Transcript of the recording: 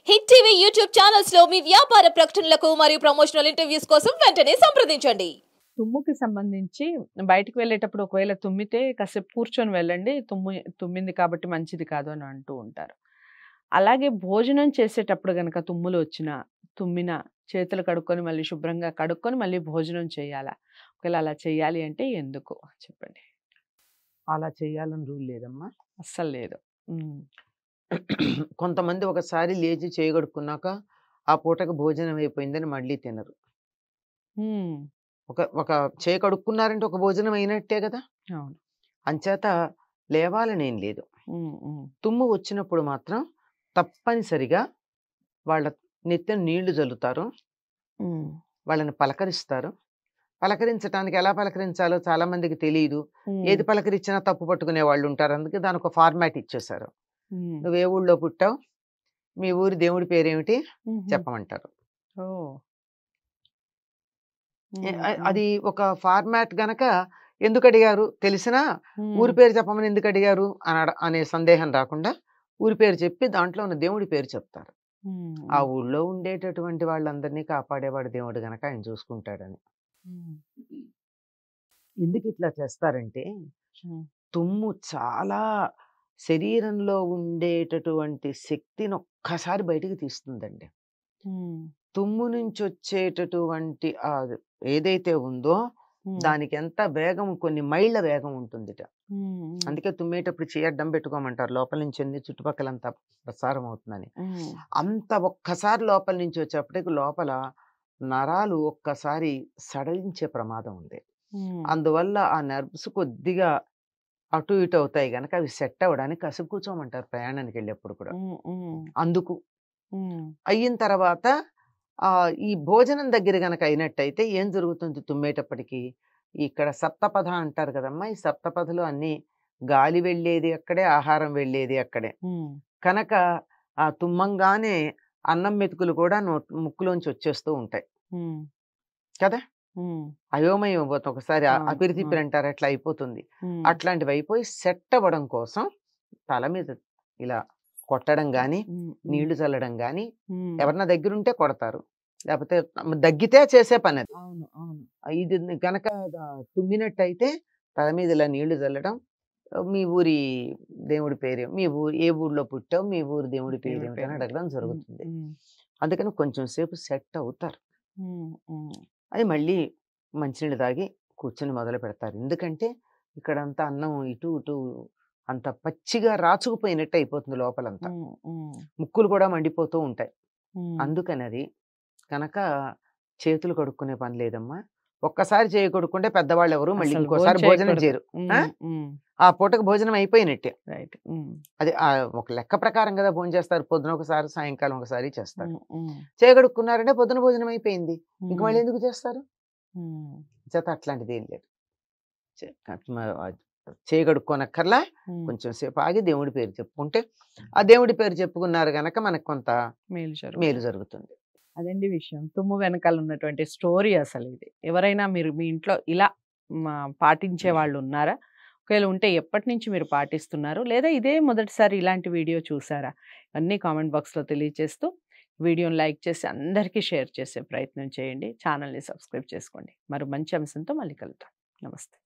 Hit TV YouTube channels లో మీ వ్యాపార ప్రకటనలకు మరియు ప్రమోషనల్ ఇంటర్వ్యూస్ కోసం వెంటనే సంప్రదించండి. తుమ్ముకి సంబంధించి బయటికి వెళ్ళేటప్పుడు ఒకవేళ తుమ్మితే కాసేపు కూర్చొని వెళ్ళండి. తుమ్మింది కాబట్టి మంచిది కాదు అని అంటూ ఉంటారు. అలాగే భోజనం చేసేటప్పుడు గనక తుమ్ములు వచ్చినా, తుమ్మినా చేతులు కడుక్కొని మళ్ళీ శుభ్రంగా కడుక్కొని మళ్ళీ భోజనం చేయాలా? ఒకవేళ అలా చేయాలి అంటే ఎందుకు చెప్పండి? అలా చేయాలని రూల్ లేదమ్మా. అస్సలు లేదు. కొంతమంది ఒకసారి లేచి చేయగడుక్కున్నాక ఆ పూటకు భోజనం అయిపోయిందని మళ్ళీ తినరు. ఒక చేయి కడుక్కున్నారంటే ఒక భోజనం అయినట్టే కదా. అవును. అంచేత లేవాలనేం లేదు. తుమ్ము వచ్చినప్పుడు మాత్రం తప్పనిసరిగా వాళ్ళ నెత్తిన నీళ్లు జల్లుతారు, వాళ్ళని పలకరిస్తారు. పలకరించడానికి ఎలా పలకరించాలో చాలా మందికి తెలియదు. ఏది పలకరించినా తప్పు పట్టుకునే వాళ్ళు ఉంటారు. అందుకే దానికి ఒక ఫార్మాట్ ఇచ్చేసారు. నువ్వు ఏ ఊళ్ళో పుట్టావు, మీ ఊరి దేవుడి పేరేమిటి చెప్పమంటారు. అది ఒక ఫార్మాట్ గనక ఎందుకు అడిగారు తెలిసినా ఊరి పేరు చెప్పమని ఎందుకు అడిగారు అనే సందేహం రాకుండా ఊరి పేరు చెప్పి దాంట్లో ఉన్న దేవుడి పేరు చెప్తారు. ఆ ఊళ్ళో ఉండేటటువంటి వాళ్ళందరినీ కాపాడేవాడు దేవుడు గనక ఆయన చూసుకుంటాడని. ఎందుకు ఇట్లా చేస్తారంటే తుమ్ము చాలా శరీరంలో ఉండేటటువంటి శక్తిని ఒక్కసారి బయటికి తీస్తుందండి. తుమ్ము నుంచి వచ్చేటటువంటి ఏదైతే ఉందో దానికి ఎంత వేగం, కొన్ని మైళ్ళ వేగం ఉంటుందిట. అందుకే తుమ్మేటప్పుడు చేయడ్డం పెట్టుకోమంటారు, లోపల నుంచి అన్ని చుట్టుపక్కలంతా ప్రసారం అవుతుందని. అంత ఒక్కసారి లోపల నుంచి వచ్చేప్పటికి లోపల నరాలు ఒక్కసారి సడలించే ప్రమాదం ఉంది. అందువల్ల ఆ నర్వ్స్ కొద్దిగా అటు ఇటు అవుతాయి గనక అవి సెట్ అవ్వడానికి కాసేపు కూర్చోమంటారు ప్రయాణానికి వెళ్ళేప్పుడు కూడా. అందుకు అయిన తర్వాత ఈ భోజనం దగ్గర గనక అయినట్టయితే ఏం జరుగుతుంది తుమ్మేటప్పటికి, ఇక్కడ సప్తపథ అంటారు కదమ్మా. ఈ సప్తపథలు అన్ని గాలి వెళ్ళేది అక్కడే, ఆహారం వెళ్ళేది అక్కడే. కనుక ఆ తుమ్మంగానే అన్నం మెతుకులు కూడా ముక్కులోంచి వచ్చేస్తూ ఉంటాయి కదా. అయోమయం అయిపోతుంది ఒకసారి, అపిరితిపిరి అంటారు, అట్లా అయిపోతుంది. అట్లాంటివి అయిపోయి సెట్ అవ్వడం కోసం తల మీద ఇలా కొట్టడం గాని, నీళ్లు చల్లడం గాని, ఎవరన్నా దగ్గరుంటే కొడతారు, లేకపోతే దగ్గితే చేసే పని అది. ఇది కనుక తుమ్మినట్టయితే తల మీద ఇలా నీళ్లు చల్లడం, మీ ఊరి దేవుడి పేరు, మీ ఏ ఊర్లో పుట్టావు, మీ ఊరి దేవుడి పేరు ఏమిటని అడగడం జరుగుతుంది. అందుకని కొంచెం సేపు సెట్ అవుతారు. అది మళ్ళీ మంచినీళ్ళు తాగి కూర్చొని మొదలు పెడతారు. ఎందుకంటే ఇక్కడంతా అన్నం ఇటు ఇటు అంత పచ్చిగా రాచుకుపోయినట్టు అయిపోతుంది లోపలంతా, ముక్కులు కూడా మండిపోతూ ఉంటాయి. అందుకని అది కనుక చేతులు కడుక్కునే పని లేదమ్మా. ఒక్కసారి చేయి కడుక్కుంటే పెద్దవాళ్ళు ఎవరు మళ్ళీ ఇంకోసారి భోజనం చేయరు. ఆ పూటకు భోజనం అయిపోయినట్టే. అది ఒక లెక్క ప్రకారం కదా భోజనం చేస్తారు. పొద్దున ఒకసారి, సాయంకాలం ఒకసారి చేస్తారు. చేయి కడుక్కున్నారంటే పొద్దున భోజనం అయిపోయింది, ఇంక మళ్ళీ ఎందుకు చేస్తారు? చేత అట్లాంటిది ఏం లేదు. చేయి కడుక్కోనక్కర్లా, కొంచెం సేపు ఆగి దేవుడి పేరు చెప్పుకుంటే ఆ దేవుడి పేరు చెప్పుకున్నారు గనక మనకు కొంత మేలు జరుగుతుంది. అదండి విషయం. తుమ్ము వెనకాల ఉన్నటువంటి స్టోరీ అసలు ఇది. ఎవరైనా మీరు మీ ఇంట్లో ఇలా పాటించే వాళ్ళు ఉన్నారా? ఒకవేళ ఉంటే ఎప్పటి నుంచి మీరు పాటిస్తున్నారు, లేదా ఇదే మొదటిసారి ఇలాంటి వీడియో చూసారా? అన్నీ కామెంట్ బాక్స్లో తెలియజేస్తూ వీడియోని లైక్ చేసి అందరికీ షేర్ చేసే ప్రయత్నం చేయండి. ఛానల్ని సబ్స్క్రైబ్ చేసుకోండి. మరో మంచి అంశంతో మళ్ళీ కలుద్దాం. నమస్తే.